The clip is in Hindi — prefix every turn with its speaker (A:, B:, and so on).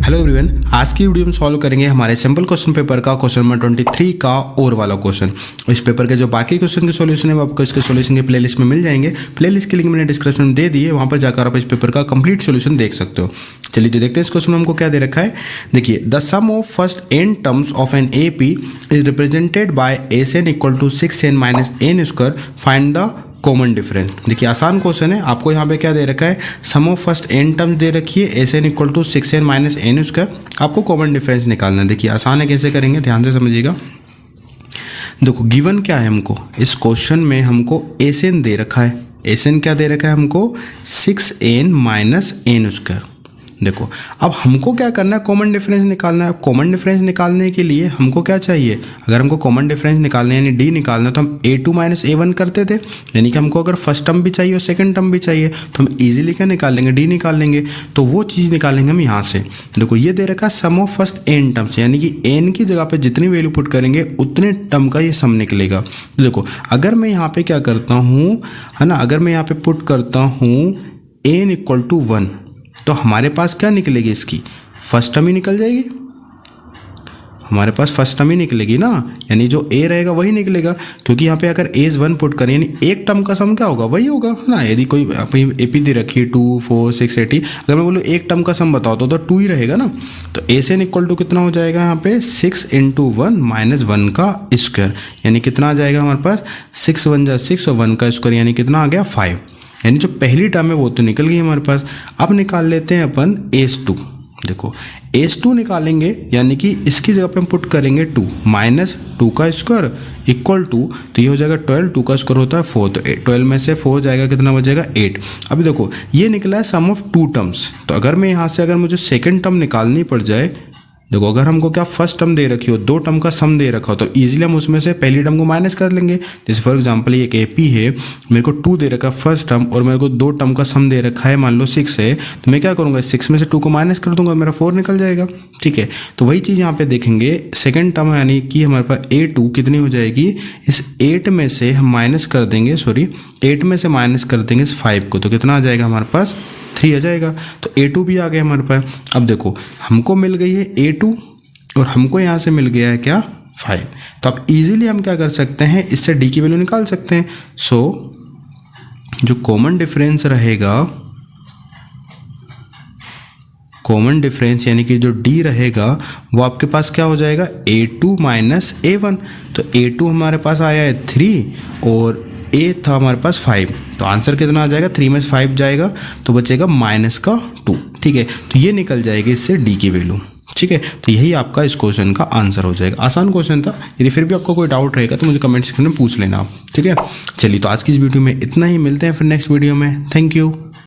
A: हेलो एवरीवन, आज की वीडियो में सॉल्व करेंगे हमारे सिंपल क्वेश्चन पेपर का क्वेश्चन नंबर 23 का और वाला क्वेश्चन। इस पेपर के जो बाकी क्वेश्चन के सॉल्यूशन है वो आपको इसके सॉल्यूशन के प्लेलिस्ट में मिल जाएंगे। प्लेलिस्ट की लिंक मैंने डिस्क्रिप्शन में दे दी है, वहाँ पर जाकर आप इस पेपर का कंप्लीट सॉल्यूशन देख सकते हो। चलिए तो देखते हैं इस क्वेश्चन में हमको क्या दे रखा है। देखिए, the sum of first n terms of an AP is represented by SN equal to 6n minus n square, find the common difference. देखिए आसान क्वेश्चन है। आपको यहाँ पे क्या दे रखा है, sum of first n terms दे रखी है SN equal to 6n minus n square, आपको कॉमन डिफरेंस निकालना है। देखिए आसान है, कैसे करेंगे ध्यान से समझिएगा। देखो गिवन क्या है, हमको इस क्वेश्चन में हमको SN दे रखा है। SN क्या दे रखा है हमको, 6n माइनस n स्क्वायर। देखो अब हमको क्या करना है, कॉमन डिफरेंस निकालना है। कॉमन डिफरेंस निकालने के लिए हमको क्या चाहिए, अगर हमको कॉमन डिफरेंस निकालना है यानी D निकालना है तो हम A2 माइनस A1 करते थे। यानी कि हमको अगर फर्स्ट टर्म भी चाहिए और सेकंड टर्म भी चाहिए तो हम इजीली क्या निकाल लेंगे, D निकाल लेंगे। तो वो चीज़ निकालेंगे हम यहाँ से। देखो ये दे रखा है sum of first n terms, यानी कि n की जगह पर जितनी वैल्यू पुट करेंगे उतने टर्म का ये सम निकलेगा। देखो अगर मैं यहाँ पर क्या करता हूँ, है ना, अगर मैं यहाँ पर पुट करता हूँ n इक्वल टू 1 तो हमारे पास क्या निकलेगी, इसकी फर्स्ट टर्म ही निकल जाएगी। हमारे पास फर्स्ट टर्म ही निकलेगी ना, यानी जो a रहेगा वही निकलेगा, क्योंकि यहाँ पे अगर a इज 1 पुट करें यानी एक टर्म का सम क्या होगा, वही होगा, है ना। यदि कोई अपनी AP दे रखी है 2 4 6 80, अगर मैं बोलूँ एक टर्म का सम बताओ तो 2 ही रहेगा ना। तो SN इक्वल टू कितना हो जाएगा यहाँ पे, 6 × 1 माइनस 1 का स्क्वायर, यानी कितना आ जाएगा हमारे पास, 6 × 1 = 6 और 1 का स्क्वायर यानी कितना आ गया 5। यानी जो पहली टर्म है वो तो निकल गई हमारे पास। अब निकाल लेते हैं अपन S2। देखो S2 निकालेंगे यानी कि इसकी जगह पे हम पुट करेंगे 2 माइनस 2 का स्क्वायर इक्वल टू, तो ये हो जाएगा 12, 2 का स्क्वायर होता है 4, तो 12 में से 4 जाएगा, कितना बचेगा 8। अभी देखो ये निकला है सम ऑफ 2 टर्म्स, तो अगर मैं यहाँ से अगर मुझे सेकेंड टर्म निकालनी पड़ जाए, देखो अगर हमको क्या फर्स्ट टर्म दे रखी हो, 2 टर्म का सम दे रखा हो तो इजीली हम उसमें से पहली टर्म को माइनस कर लेंगे। जैसे फॉर एग्जांपल ये एक AP है, मेरे को 2 दे रखा है फर्स्ट टर्म और मेरे को 2 टर्म का सम दे रखा है, मान लो 6 है, तो मैं क्या करूँगा, 6 में से 2 को माइनस कर दूंगा, मेरा 4 निकल जाएगा। ठीक है, तो वही चीज़ यहाँ पे देखेंगे, सेकेंड टर्म यानी कि हमारे पास A2 कितनी हो जाएगी, इस 8 में से हम माइनस कर देंगे, 8 में से माइनस कर देंगे इस 5 को, तो कितना आ जाएगा हमारे पास 3 आ जाएगा। तो A2 भी आ गया हमारे पास। अब देखो हमको मिल गई है A2 और हमको यहाँ से मिल गया है क्या 5, तो अब इजीली हम क्या कर सकते हैं, इससे D की वैल्यू निकाल सकते हैं। सो जो कॉमन डिफरेंस रहेगा, कॉमन डिफरेंस यानी कि जो D रहेगा वो आपके पास क्या हो जाएगा, A2 माइनस A1। तो A2 हमारे पास आया है 3 और A था हमारे पास 5, तो आंसर कितना आ जाएगा, 3 में से 5 जाएगा तो बचेगा -2। ठीक है, तो ये निकल जाएगी इससे D की वैल्यू। ठीक है, तो यही आपका इस क्वेश्चन का आंसर हो जाएगा। आसान क्वेश्चन था, यदि फिर भी आपको कोई डाउट रहेगा तो मुझे कमेंट सेक्शन में पूछ लेना आप। ठीक है, चलिए तो आज की इस वीडियो में इतना ही, मिलते हैं फिर नेक्स्ट वीडियो में। Thank you.